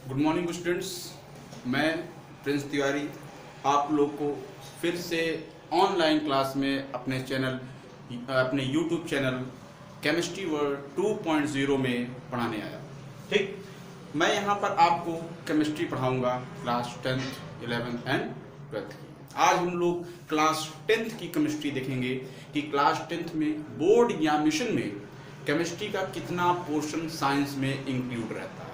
Good morning students. मैं Prince Tiwari आप लोग को फिर से ऑनलाइन क्लास में अपने यूट्यूब चैनल केमिस्ट्री वर्ल्ड 2.0 में पढ़ाने आया। ठीक, मैं यहाँ पर आपको chemistry पढ़ाऊँगा class 10th, 11th and 12th की। आज हम लोग क्लास 10th की केमिस्ट्री देखेंगे कि क्लास 10th में बोर्ड एग्जामिनेशन में केमिस्ट्री का कितना पोर्शन साइंस में इंक्लूड रहता है।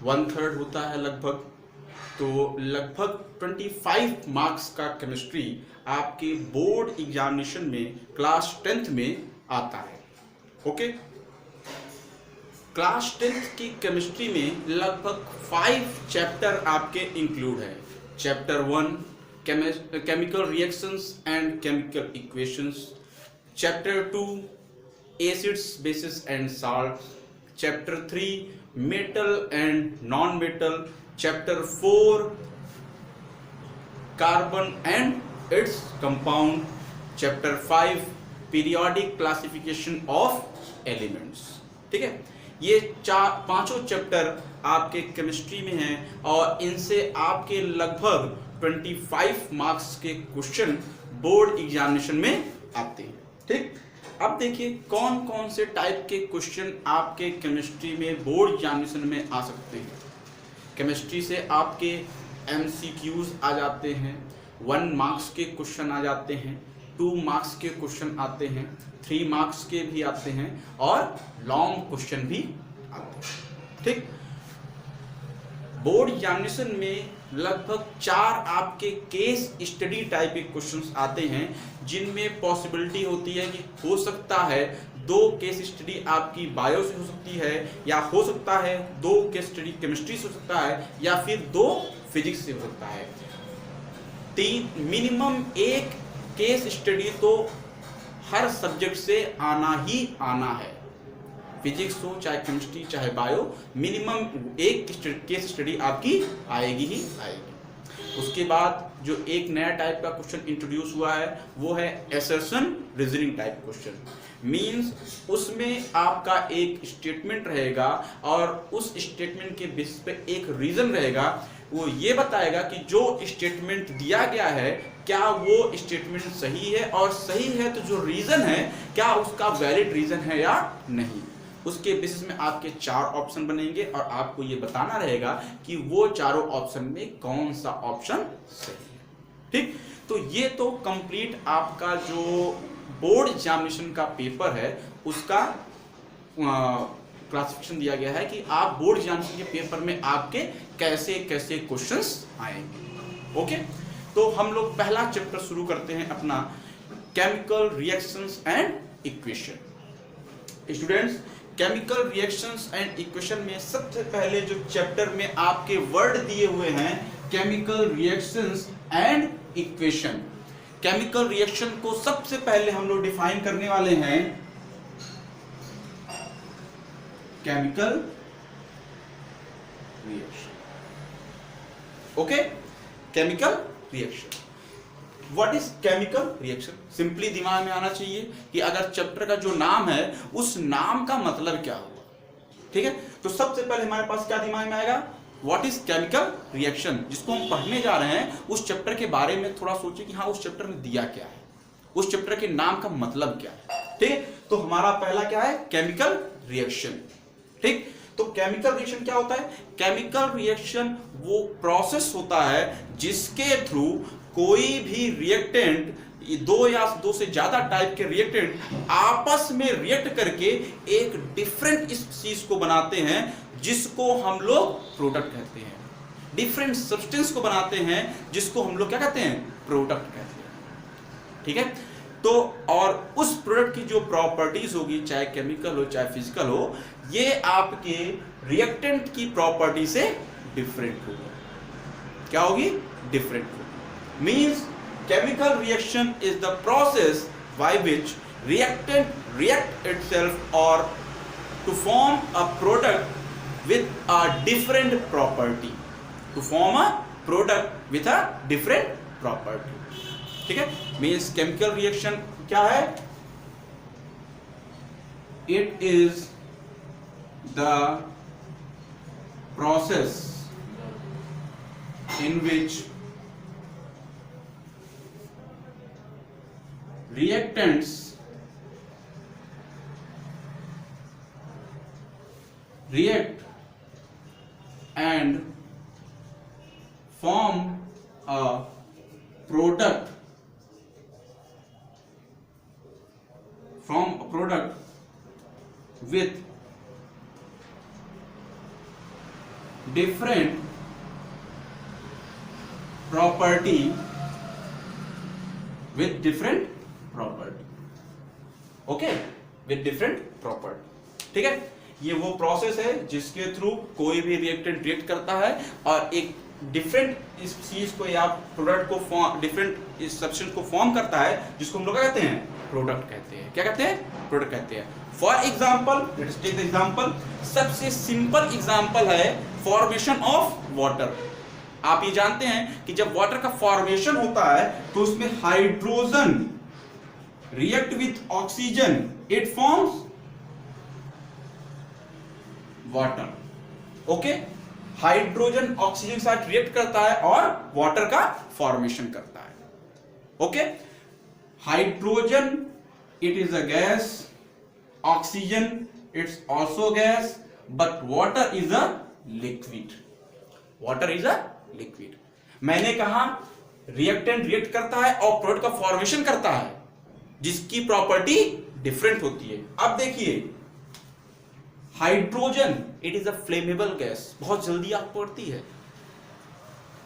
1/3 होता है लगभग, तो लगभग 25 मार्क्स का केमिस्ट्री आपके बोर्ड एग्जामिनेशन में क्लास 10th में आता है। ओके, क्लास 10th की केमिस्ट्री में लगभग 5 चैप्टर आपके इंक्लूड है। Chapter 1 chemical reactions and chemical equations, chapter 2 acids bases and salt, chapter 3 metal and non metal, chapter 4 carbon and its compound, chapter 5 periodic classification of elements. ठीक है, ये पांचों chapter आपके केमिस्ट्री में हैं और इनसे आपके लगभग 25 मार्क्स के क्वेश्चन बोर्ड एग्जामिनेशन में आते हैं। ठीक, अब देखिए कौन कौन से टाइप के क्वेश्चन आपके केमिस्ट्री में बोर्ड एग्जामिनेशन में आ सकते हैं। केमिस्ट्री से आपके एमसीक्यूज आ जाते हैं, 1 मार्क्स के क्वेश्चन आ जाते हैं, 2 मार्क्स के क्वेश्चन आते हैं, 3 मार्क्स के भी आते हैं और लॉन्ग क्वेश्चन भी आते हैं। ठीक, बोर्ड एग्जामिनेशन में लगभग 4 आपके केस स्टडी टाइप के क्वेश्चंस आते हैं, जिनमें पॉसिबिलिटी होती है कि हो सकता है 2 केस स्टडी आपकी बायो से हो सकती है, या हो सकता है 2 केस स्टडी केमिस्ट्री से हो सकता है, या फिर 2 फिजिक्स से हो सकता है। 3 मिनिमम 1 केस स्टडी तो हर सब्जेक्ट से आना ही आना है। फिजिक्स हो चाहे केमिस्ट्री चाहे बायो, मिनिमम 1 केस स्टडी आपकी आएगी ही आएगी। उसके बाद जो एक नया टाइप का क्वेश्चन इंट्रोड्यूस हुआ है वो है assertion reasoning type question. Means उसमें आपका एक स्टेटमेंट रहेगा और उस स्टेटमेंट के बेसिस पे एक रीजन रहेगा। वो ये बताएगा कि जो स्टेटमेंट दिया गया है क्या वो स्टेटमेंट सही है, और सही है तो जो रीजन है क्या उसका वैलिड रीजन है या नहीं। उसके बेसिस में आपके 4 ऑप्शन बनेंगे और आपको ये बताना रहेगा कि वो चारों ऑप्शन में कौन सा ऑप्शन सही है। ठीक, तो ये तो कंप्लीट आपका जो बोर्ड एग्जामिनेशन का पेपर है उसका क्लासिफिकेशन दिया गया है कि आप बोर्ड एग्जामिनेशन के पेपर में आपके कैसे कैसे क्वेश्चंस आएंगे। ओके, तो हम लोग पहला चैप्टर शुरू करते हैं अपना chemical reactions and equation. Students, chemical reactions and equation में सबसे पहले जो चैप्टर में आपके वर्ड दिए हुए हैं chemical reactions and equation. Chemical reaction को सबसे पहले हम लोग डिफाइन करने वाले हैं chemical reaction. Okay, chemical reaction, what is chemical reaction. Simply दिमाग में आना चाहिए कि अगर चैप्टर का जो नाम है उस नाम का मतलब क्या हुआ। ठीक है, तो सबसे पहले हमारे पास क्या दिमाग में आएगा, व्हाट इज केमिकल रिएक्शन। जिसको हम पढ़ने जा रहे हैं उस चैप्टर के बारे में थोड़ा सोचिए कि हाँ उस चैप्टर में दिया क्या है, उस चैप्टर के नाम का मतलब क्या है। ठीक है, तो हमारा पहला क्या है, केमिकल रिएक्शन। ठीक, तो केमिकल रिएक्शन क्या होता है। केमिकल रिएक्शन वो प्रोसेस होता है जिसके थ्रू कोई भी रिएक्टेंट, 2 या 2 से ज्यादा टाइप के रिएक्टेंट आपस में रिएक्ट करके एक डिफरेंट चीज को बनाते हैं जिसको हम लोग प्रोडक्ट कहते हैं। डिफरेंट सब्सटेंस को बनाते हैं जिसको हम लोग क्या कहते हैं, प्रोडक्ट कहते हैं। ठीक है, तो और उस प्रोडक्ट की जो प्रॉपर्टीज होगी, चाहे केमिकल हो चाहे फिजिकल हो, ये आपके रिएक्टेंट की प्रॉपर्टी से डिफरेंट होगी। क्या होगी, डिफरेंट होगी। Means chemical reaction is the process by which reactant react itself or to form a product with a different property. To form a product with a different property. ठीक है, means chemical reaction क्या है, it is the process in which reactants react and form a product with different property okay, with different property. ठीक है, ये वो process है जिसके थ्रू कोई भी रिएक्टेंट रिएक्ट करता है और एक डिफरेंट इस चीज को या प्रोडक्ट को फॉर्म, डिफरेंट इस सब्सटेंस को फॉर्म करता है, जिसको हम लोग क्या कहते हैं, प्रोडक्ट कहते हैं। क्या कहते हैं, प्रोडक्ट कहते हैं। For example, let's take the example, सबसे सिंपल एग्जांपल है फॉर्मेशन ऑफ वाटर। आप ये जानते हैं कि जब वाटर का फॉर्मेशन होता है तो उसमें hydrogen react with oxygen, it forms water. Okay, hydrogen oxygen के साथ रिएक्ट करता है और वाटर का फॉर्मेशन करता है। Okay, hydrogen it is a gas, oxygen it's also gas, but water is a liquid. Water is a liquid. मैंने कहा रिएक्टेंट रिएक्ट करता है और प्रोडक्ट का फॉर्मेशन करता है, जिसकी प्रॉपर्टी डिफरेंट होती है। अब देखिए, hydrogen it is a flammable gas, बहुत जल्दी आग पड़ती है।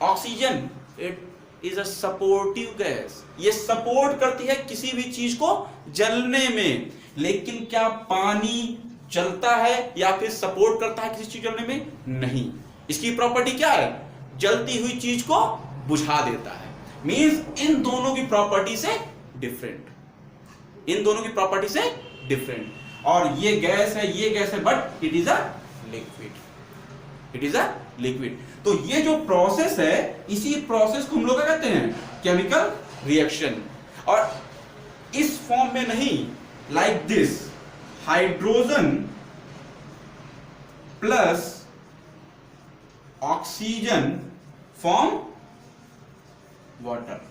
Oxygen it is a supportive gas, ये सपोर्ट करती है किसी भी चीज को जलने में। लेकिन क्या पानी जलता है या फिर सपोर्ट करता है किसी चीज जलने में? नहीं। इसकी प्रॉपर्टी क्या है, जलती हुई चीज को बुझा देता है। मींस इन दोनों की प्रॉपर्टी से डिफरेंट, इन दोनों की प्रॉपर्टी से डिफरेंट। और ये गैस है, ये गैस है, but it is a liquid, it is a liquid. तो ये जो प्रोसेस है, इसी प्रोसेस को हम लोग क्या कहते हैं, केमिकल रिएक्शन। और इस फॉर्म में नहीं, like this, hydrogen plus oxygen form water.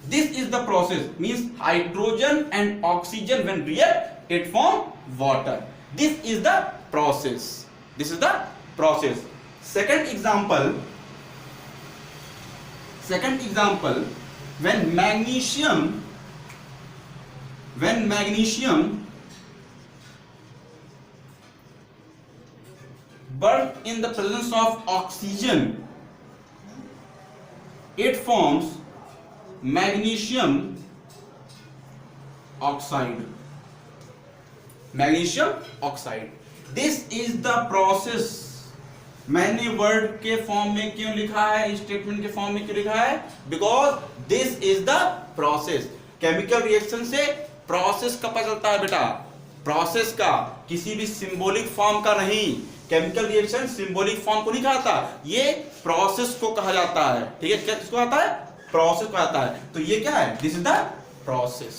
This is the process, means hydrogen and oxygen when react, it form water. This is the process. This is the process. Second example, when magnesium burnt in the presence of oxygen, it forms magnesium oxide. Magnesium oxide. This is the process. मैंने word के form में क्यों लिखा है, statement के form में क्यों लिखा है? Because this is the process. Chemical reaction से प्रोसेस का पता चलता है बेटा, प्रोसेस का, किसी भी सिंबॉलिक फॉर्म का नहीं। केमिकल रिएक्शन सिंबॉलिक फॉर्म को नहीं कहता, ये प्रोसेस को कहा जाता है। ठीक है, क्या किसको आता है, प्रोसेस को आता है। तो ये क्या है, this is the process.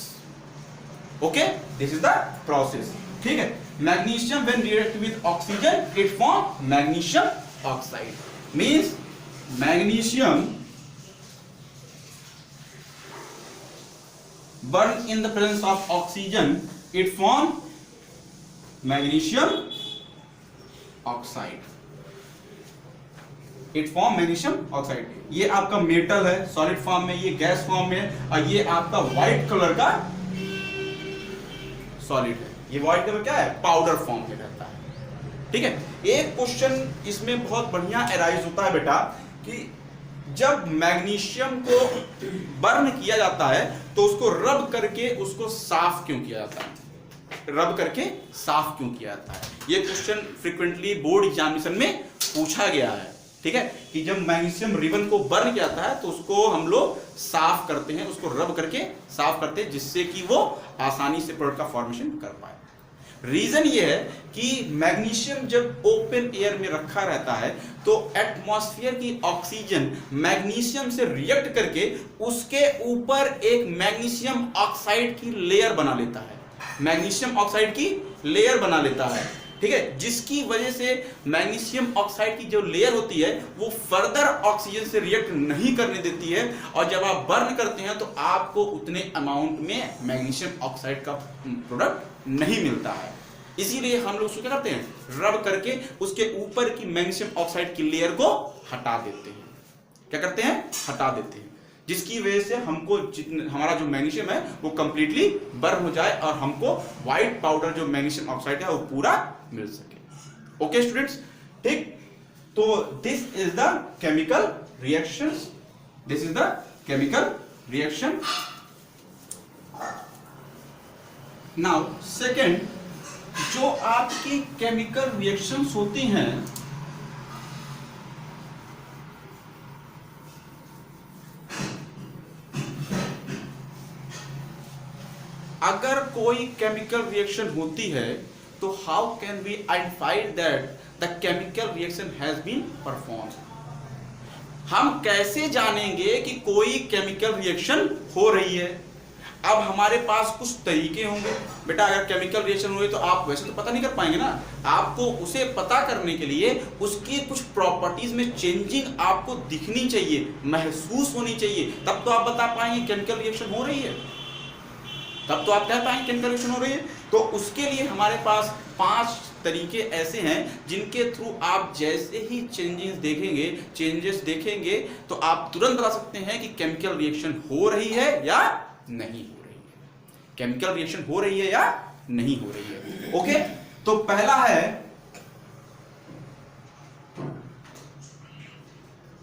Okay, this is the process. ठीक है, magnesium when react with oxygen it form magnesium oxide. Means magnesium burn in the presence of oxygen it form magnesium oxide, it form magnesium oxide. ये आपका metal है solid form में, ये gas form में, और ये आपका व्हाइट कलर का सॉलिड है। ये व्हाइट कलर क्या है, पाउडर फॉर्म में रहता है। ठीक है, एक क्वेश्चन इसमें बहुत बढ़िया अराइज होता है बेटा कि जब मैग्नीशियम को बर्न किया जाता है तो उसको रब करके उसको साफ क्यों किया जाता है, रब करके साफ क्यों किया जाता है? ये क्वेश्चन फ्रीक्वेंटली बोर्ड एग्जामिनेशन में पूछा गया है। ठीक है, कि जब मैग्नीशियम रिबन को बर्न किया जाता है तो उसको हम लोग साफ करते हैं, उसको रब करके साफ करते हैं, जिससे कि वो आसानी से प्रोडक्ट का फॉर्मेशन कर पाए। रीजन ये है कि मैग्नीशियम जब ओपन एयर में रखा रहता है तो एटमॉस्फेयर की ऑक्सीजन मैग्नीशियम से रिएक्ट करके उसके ऊपर एक मैग्नीशियम ऑक्साइड की लेयर बना लेता है, मैग्नीशियम ऑक्साइड की लेयर बना लेता है। ठीक है, जिसकी वजह से मैग्नीशियम ऑक्साइड की जो लेयर होती है वो फर्दर ऑक्सीजन से रिएक्ट नहीं करने देती है, और जब आप बर्न करते हैं तो आपको उतने अमाउंट में मैग्नीशियम ऑक्साइड का प्रोडक्ट नहीं मिलता है। इसीलिए हम लोग उसको क्या करते हैं, रब करके उसके ऊपर की मैग्नीशियम ऑक्साइड की लेयर को हटा देते हैं। क्या करते हैं, हटा देते हैं, जिसकी वजह से हमको हमारा जो मैग्नीशियम है वो कंप्लीटली बर्न हो जाए और हमको व्हाइट पाउडर जो मैग्नीशियम ऑक्साइड है वो पूरा मिल सके। ओके स्टूडेंट्स, ठीक, तो this is the chemical reactions, this is the chemical reaction. Now second, जो आपकी केमिकल रिएक्शंस होती हैं अगर कोई केमिकल रिएक्शन होती है तो how can we identify that the chemical reaction has been perform. हम कैसे जानेंगे कि कोई केमिकल रिएक्शन हो रही है। अब हमारे पास कुछ तरीके होंगे बेटा, अगर केमिकल रिएक्शन हुए तो आप वैसे तो पता नहीं कर पाएंगे ना, आपको उसे पता करने के लिए उसकी कुछ प्रॉपर्टीज में चेंजिंग आपको दिखनी चाहिए, महसूस होनी चाहिए, तब तो आप बता पाएंगे केमिकल रिएक्शन हो रही है, तब तो आप कह पाएंगे केमिकल रिएक्शन हो रही है। तो उसके लिए हमारे पास 5 तरीके ऐसे हैं जिनके थ्रू आप जैसे ही चेंजेस देखेंगे तो आप तुरंत बता सकते हैं कि केमिकल रिएक्शन हो रही है या नहीं हो रही है, केमिकल रिएक्शन हो रही है या नहीं हो रही है। ओके, तो पहला है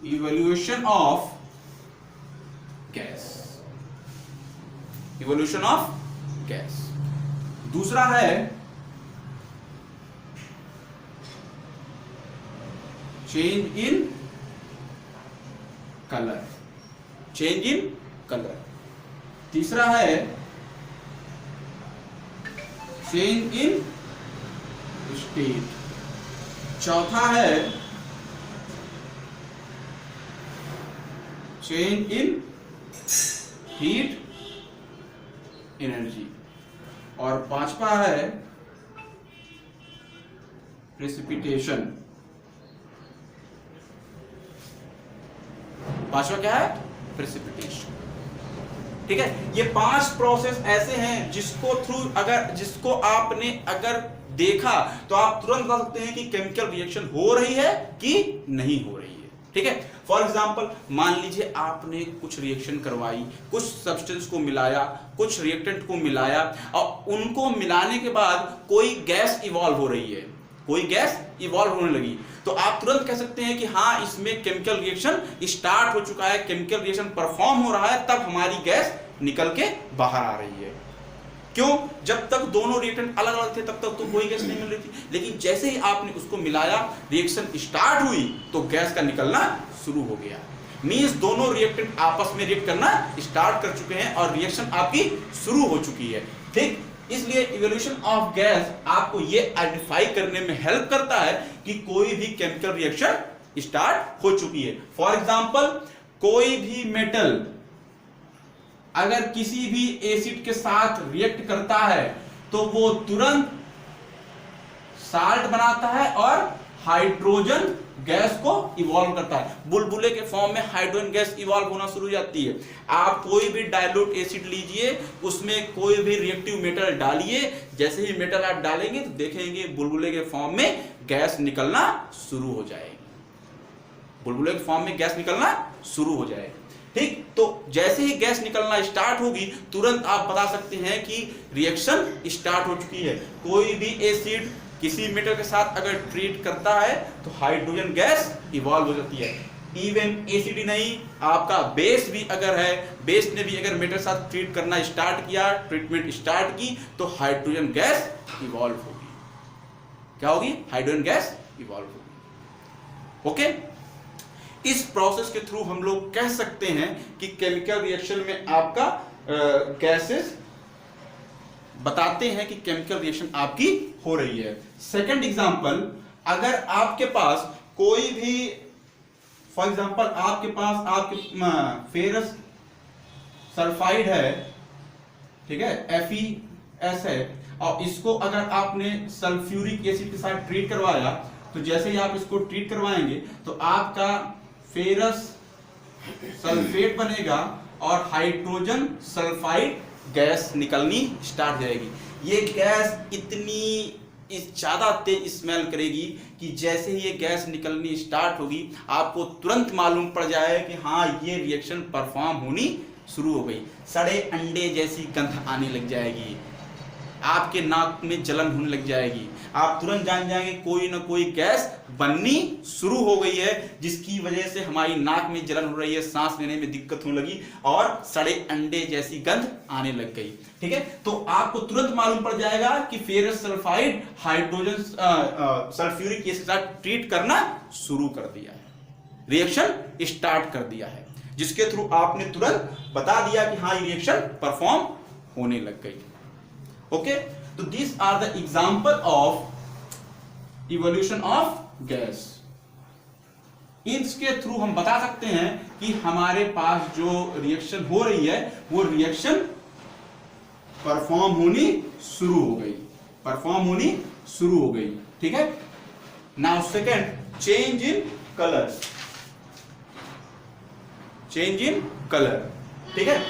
evolution of gas, evolution of gas. दूसरा है change in colour, change in colour. तीसरा है चेंज इन स्टेट। चौथा है चेंज इन हीट एनर्जी। और पांचवा है प्रेसिपिटेशन। पांचवा क्या है, प्रेसिपिटेशन। ठीक है, ये 5 प्रोसेस ऐसे हैं जिसको आपने अगर देखा तो आप तुरंत बता सकते हैं कि केमिकल रिएक्शन हो रही है कि नहीं हो रही है। ठीक है, फॉर एग्जाम्पल मान लीजिए आपने कुछ रिएक्शन करवाई, कुछ सब्सटेंस को मिलाया, कुछ रिएक्टेंट को मिलाया और उनको मिलाने के बाद कोई गैस इवॉल्व हो रही है, कोई गैस इवॉल्व होने लगी, तो आप तुरंत कह सकते हैं कि हाँ इसमें केमिकल रिएक्शन स्टार्ट हो चुका है, केमिकल रिएक्शन परफॉर्म हो रहा है, तब हमारी गैस निकल के बाहर आ रही है। क्यों, जब तक दोनों रिएक्टेंट अलग अलग थे तब तक तो कोई गैस नहीं मिल रही थी, लेकिन जैसे ही आपने उसको मिलाया, रिएक्शन स्टार्ट हुई तो गैस का निकलना शुरू हो गया। मींस दोनों रिएक्टेंट आपस में रिएक्ट करना स्टार्ट कर चुके हैं और रिएक्शन आपकी शुरू हो चुकी है। ठीक, इसलिए इवोल्यूशन ऑफ गैस आपको ये आइडेंटिफाई करने में हेल्प करता है कि कोई भी केमिकल रिएक्शन स्टार्ट हो चुकी है। फॉर एग्जांपल, कोई भी मेटल अगर किसी भी एसिड के साथ रिएक्ट करता है तो वो तुरंत साल्ट बनाता है और हाइड्रोजन गैस को इवॉल्व करता है। बुलबुले के फॉर्म में हाइड्रोजन गैस इवॉल्व होना शुरू हो जाती है। आप कोई भी डाइल्यूट एसिड लीजिए, उसमें कोई भी रिएक्टिव मेटल डालिए, जैसे ही मेटल आप डालेंगे तो देखेंगे बुलबुले के फॉर्म में गैस निकलना शुरू हो जाएगी, बुलबुले के फॉर्म में गैस निकलना शुरू हो जाएगी। ठीक, तो जैसे ही गैस निकलना स्टार्ट होगी तुरंत आप बता सकते हैं कि रिएक्शन स्टार्ट हो चुकी है। कोई भी एसिड किसी मेटल के साथ अगर ट्रीट करता है तो हाइड्रोजन गैस इवॉल्व हो जाती है। इवन एसिड ही नहीं, आपका बेस भी अगर है, बेस ने भी अगर मेटल के साथ ट्रीट करना स्टार्ट किया, ट्रीटमेंट स्टार्ट की, तो हाइड्रोजन गैस इवॉल्व होगी। क्या होगी, हाइड्रोजन गैस इवॉल्व होगी। ओके, इस प्रोसेस के थ्रू हम लोग कह सकते हैं कि केमिकल रिएक्शन में आपका गैसेस बताते हैं कि केमिकल रिएक्शन आपकी हो रही है। सेकंड एग्जांपल, अगर आपके पास कोई भी, फॉर एग्जांपल आपके पास आपके फेरस सल्फाइड है, ठीक है, FeS है, और इसको अगर आपने सल्फ्यूरिक एसिड के साथ ट्रीट करवाया, तो जैसे ही आप इसको ट्रीट करवाएंगे तो आपका फेरस सल्फेट बनेगा और हाइड्रोजन सल्फाइड गैस निकलनी स्टार्ट हो जाएगी। ये गैस इतनी ज्यादा तेज स्मेल करेगी कि जैसे ही ये गैस निकलनी स्टार्ट होगी आपको तुरंत मालूम पड़ जाए कि हाँ ये रिएक्शन परफॉर्म होनी शुरू हो गई। सड़े अंडे जैसी गंध आने लग जाएगी, आपके नाक में जलन होने लग जाएगी, आप तुरंत जान जाएंगे कोई ना कोई गैस बननी शुरू हो गई है, जिसकी वजह से हमारी नाक में जलन हो रही है, सांस लेने में दिक्कत होने लगी और सड़े अंडे जैसी गंध आने लग गई। ठीक है, तो आपको तुरंत मालूम पड़ जाएगा कि ferrous sulphide hydrogen sulphuric acid के साथ ट्रीट करना शुरू कर दिया है, रिएक्शन स्टार्ट कर दिया है, जिसके थ्रू आपने तुरंत बता दिया कि हाँ ये रिएक्शन परफॉर्म होने लग गई। ओके, तो these are the example of evolution of gas। इसके थ्रू हम बता सकते हैं कि हमारे पास जो रिएक्शन हो रही है वो रिएक्शन परफॉर्म होनी शुरू हो गई, परफॉर्म होनी शुरू हो गई। ठीक है, now second, change in colour, change in colour. ठीक है,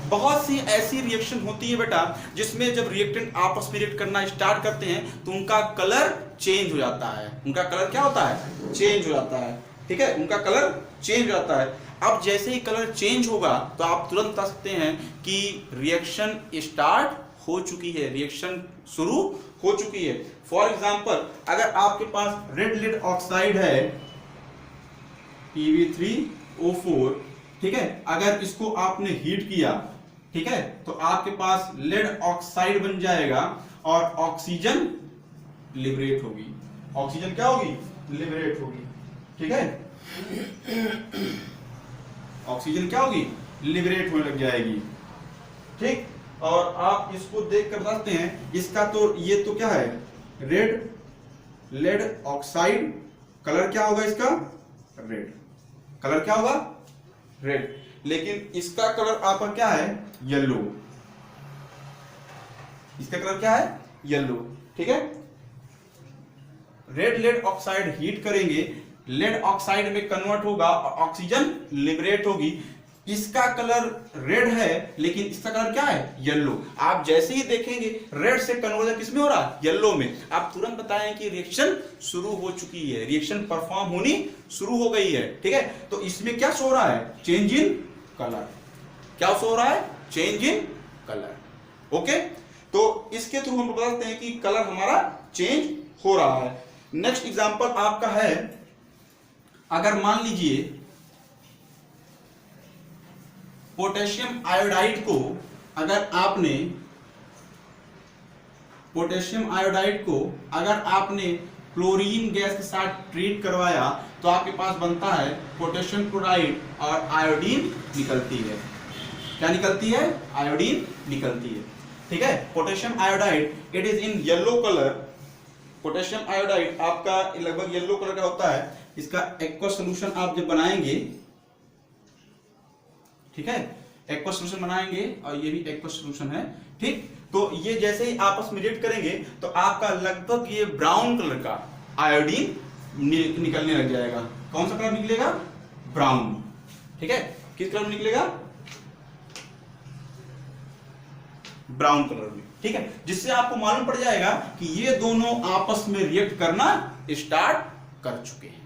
बहुत सी ऐसी रिएक्शन होती है बेटा जिसमें जब रिएक्टेंट आपस में रिएक्ट करना स्टार्ट करते हैं तो उनका कलर चेंज हो जाता है। उनका कलर क्या होता है? चेंज हो जाता है। ठीक है, उनका कलर चेंज हो जाता है। अब जैसे ही कलर चेंज होगा तो आप तुरंत बता सकते हैं कि रिएक्शन स्टार्ट हो चुकी है, रिएक्शन शुरू हो चुकी है। फॉर एग्जांपल, अगर आपके पास रेड लेड ऑक्साइड है Pb3O4, ठीक है, अगर इसको आपने हीट किया, ठीक है, तो आपके पास लेड ऑक्साइड बन जाएगा और ऑक्सीजन लिबरेट होगी। ऑक्सीजन क्या होगी? लिबरेट होगी। ठीक है, ऑक्सीजन क्या होगी? लिबरेट होने लग जाएगी। ठीक, और आप इसको देख कर बताते हैं, इसका तो ये तो क्या है? Red lead oxide. कलर क्या होगा इसका? रेड। कलर क्या होगा? रेड। लेकिन इसका कलर आपका क्या है? येलो। इसका कलर क्या है? येलो। ठीक है, रेड लेड ऑक्साइड हीट करेंगे, लेड ऑक्साइड में कन्वर्ट होगा और ऑक्सीजन लिबरेट होगी। इसका कलर रेड है लेकिन इसका कलर क्या है? येलो। आप जैसे ही देखेंगे रेड से कन्वर्जन किसमें हो रहा है? येलो में। आप तुरंत बताएं कि रिएक्शन शुरू हो चुकी है, रिएक्शन परफॉर्म होनी शुरू हो गई है। ठीक है, तो इसमें क्या शो हो रहा है? Change in colour. क्या शो हो रहा है? Change in colour. ओके, तो इसके थ्रू हम बताते हैं कि कलर हमारा चेंज हो रहा है। नेक्स्ट एग्जांपल आपका है, अगर मान लीजिए पोटेशियम आयोडाइड को, अगर आपने पोटेशियम आयोडाइड को अगर आपने क्लोरीन गैस के साथ ट्रीट करवाया तो आपके पास बनता है पोटेशियम क्लोराइड और आयोडीन निकलती है। क्या निकलती है? आयोडीन निकलती है। ठीक है, potassium iodide it is in yellow colour. Potassium iodide आपका लगभग येलो कलर का होता है। इसका एक्वा सॉल्यूशन आप जब बनाएंगे, ठीक है, एक्वा सॉल्यूशन बनाएंगे और ये भी एक्वा सॉल्यूशन है। ठीक, तो ये जैसे ही आपस में रिएक्ट करेंगे तो आपका लगभग ये ब्राउन कलर का आयोडीन निकलने लग जाएगा। कौन सा कलर निकलेगा? ब्राउन। ठीक है, किस कलर में निकलेगा? ब्राउन कलर में। ठीक है, जिससे आपको मालूम पड़ जाएगा कि ये दोनों आपस में रिएक्ट करना स्टार्ट कर चुके हैं।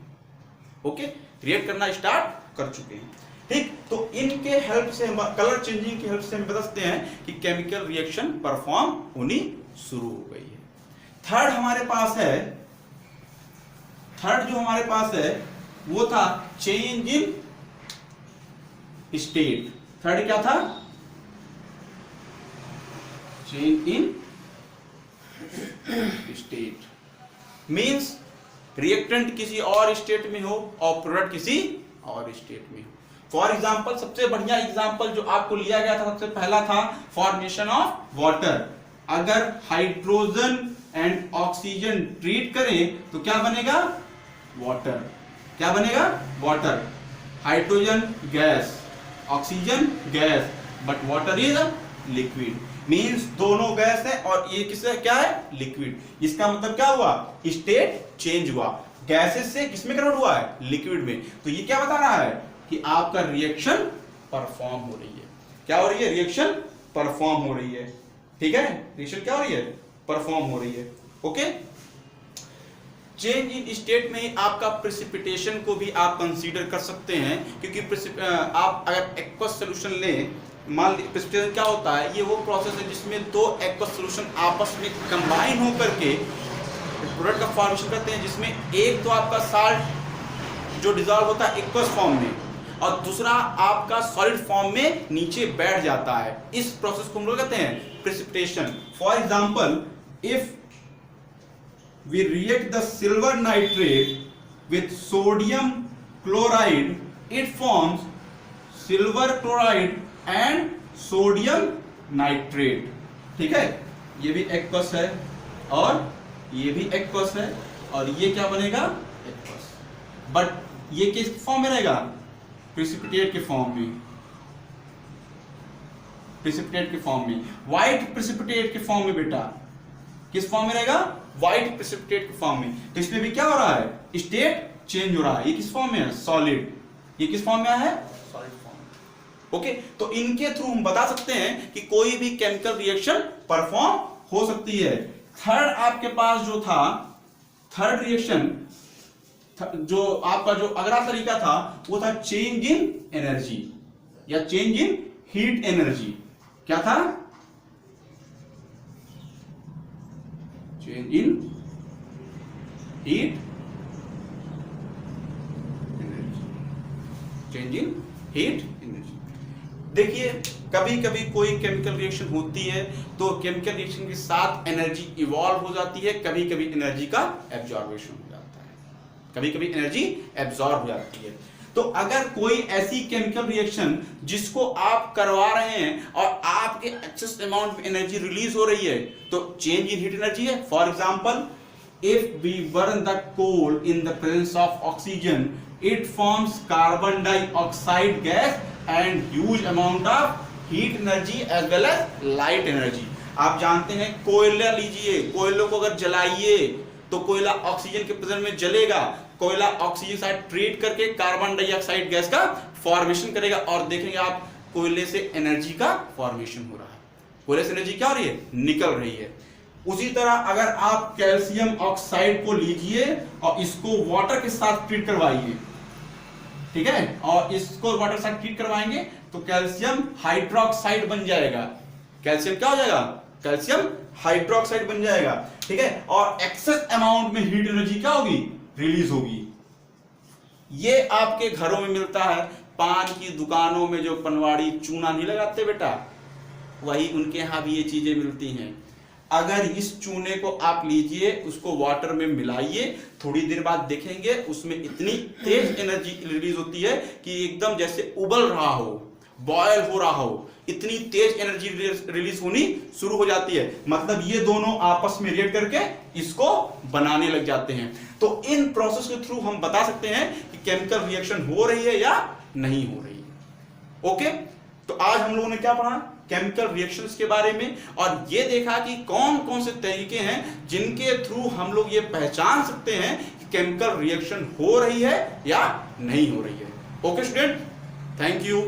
ओके, रिएक्ट करना स्टार्ट कर चुके हैं। ठीक, तो इनके हेल्प से, कलर चेंजिंग की हेल्प से हम बता सकते हैं कि केमिकल रिएक्शन परफॉर्म होनी शुरू हो गई है। थर्ड हमारे पास है, थर्ड जो हमारे पास है वो था चेंज इन स्टेट। थर्ड क्या था? Change in state means reactant किसी और स्टेट में हो और प्रोडक्ट किसी और स्टेट में हो। फॉर एग्जाम्पल, सबसे बढ़िया एग्जाम्पल जो आपको लिया गया था, सबसे पहला था फॉर्मेशन ऑफ वाटर। अगर हाइड्रोजन एंड ऑक्सीजन ट्रीट करें तो क्या बनेगा? वाटर। क्या बनेगा? Water. Hydrogen gas, oxygen gas, but water is liquid. Means दोनों गैस है और ये किससे क्या है, लिक्विड। इसका मतलब क्या हुआ, स्टेट चेंज हुआ, गैसेस से किसमें कन्वर्ट हुआ है, लिक्विड में। तो ये क्या बता रहा है कि आपका रिएक्शन परफॉर्म हो रही है। क्या हो रही है, रिएक्शन परफॉर्म हो रही है। ठीक है, रिएक्शन क्या हो रही है, परफॉर्म हो रही है। ओके, चेंज इन स्टेट में ही आपका प्रेसिपिटेशन को भी आप कंसीडर कर सकते हैं, क्योंकि आप अगर एक्वस सोल्यूशन लें, मान लीजिए प्रेसिपिटेशन क्या होता है, ये वो प्रोसेस है जिसमें दो एक्वस सोल्यूशन आपस में कंबाइन होकर के प्रोडक्ट का फॉर्मेशन करते हैं, जिसमें एक तो आपका साल्ट जो डिजॉल्व होता है एक्वस फॉर्म में और दूसरा आपका सॉलिड फॉर्म में नीचे बैठ जाता है। इस प्रोसेस को हम लोग कहते हैं precipitation. For example, if we react the silver nitrate with sodium chloride, it forms silver chloride and sodium nitrate। ठीक है, ये भी एक्वस है और ये भी एक्वस है और ये क्या बनेगा, एक्वस। बट ये किस फॉर्म में रहेगा, प्रेसिपिटेट के फॉर्म में, प्रेसिपिटेट के फॉर्म में, व्हाइट प्रेसिपिटेट के फॉर्म में। बेटा किस फॉर्म में रहेगा, व्हाइट प्रेसिपिटेट के फॉर्म में। तो इसमें भी क्या हो रहा है, स्टेट चेंज हो रहा है। ये किस फॉर्म में है, सॉलिड। ये किस फॉर्म में है, सॉलिड फॉर्म। ओके, तो इनके थ्रू हम बता सकते हैं कि कोई भी केमिकल रिएक्शन परफॉर्म हो सकती है। थर्ड आपके पास जो था, थर्ड रिएक्शन जो आपका जो अगला तरीका था वो था चेंज इन एनर्जी या चेंज इन हीट एनर्जी। क्या था, change in heat energy, change in heat energy. देखिए, कभी कभी कोई केमिकल रिएक्शन होती है तो केमिकल रिएक्शन के साथ एनर्जी इवॉल्व हो जाती है, कभी कभी एनर्जी का एब्जॉर्बेशन हो जाता है, कभी कभी एनर्जी एब्जॉर्ब हो जाती है। तो अगर कोई ऐसी केमिकल रिएक्शन जिसको आप करवा रहे हैं और आपके एक्सेस अमाउंट में एनर्जी रिलीज हो रही है तो चेंज इन हीट एनर्जी है। For example, if we burn the coal in the presence of oxygen, it forms carbon dioxide gas and huge amount of heat energy as well as light energy. आप जानते हैं, कोयला लीजिए, कोयलों को अगर जलाइए तो कोयला ऑक्सीजन के प्रेजेंस में जलेगा, कोयला ऑक्सीजन साथ ट्रीट करके कार्बन डाइऑक्साइड गैस का फॉर्मेशन करेगा और देखेंगे आप कोयले से एनर्जी का फॉर्मेशन हो रहा है, कोयले से एनर्जी क्या हो रही है, निकल रही है। उसी तरह अगर आप कैल्शियम ऑक्साइड को लीजिए और इसको वाटर के साथ ट्रीट करवाइए, ठीक है, और इसको वाटर के साथ ट्रीट करवाएंगे तो कैल्शियम हाइड्रोक्साइड बन जाएगा। कैल्शियम क्या हो जाएगा, कैल्शियम हाइड्रोक्साइड बन जाएगा। ठीक है, और एक्सेस अमाउंट में हीट एनर्जी क्या होगी, रिलीज होगी। ये आपके घरों में मिलता है, पान की दुकानों में जो पनवाड़ी चूना नहीं लगाते बेटा, वही उनके यहां भी ये चीजें मिलती हैं। अगर इस चूने को आप लीजिए, उसको वाटर में मिलाइए, थोड़ी देर बाद देखेंगे उसमें इतनी तेज एनर्जी रिलीज होती है कि एकदम जैसे उबल रहा हो, बॉयल हो रहा हो, इतनी तेज एनर्जी रिलीज होनी शुरू हो जाती है। मतलब ये दोनों आपस में रिएक्ट करके इसको बनाने लग जाते हैं। तो इन प्रोसेस के थ्रू हम बता सकते हैं कि केमिकल रिएक्शन हो रही है या नहीं हो रही है। ओके, तो आज हम लोगों ने क्या पढ़ा, केमिकल रिएक्शंस के बारे में, और ये देखा कि कौन कौन से तरीके हैं जिनके थ्रू हम लोग ये पहचान सकते हैं कि केमिकल रिएक्शन हो रही है या नहीं हो रही है। Okay student, thank you.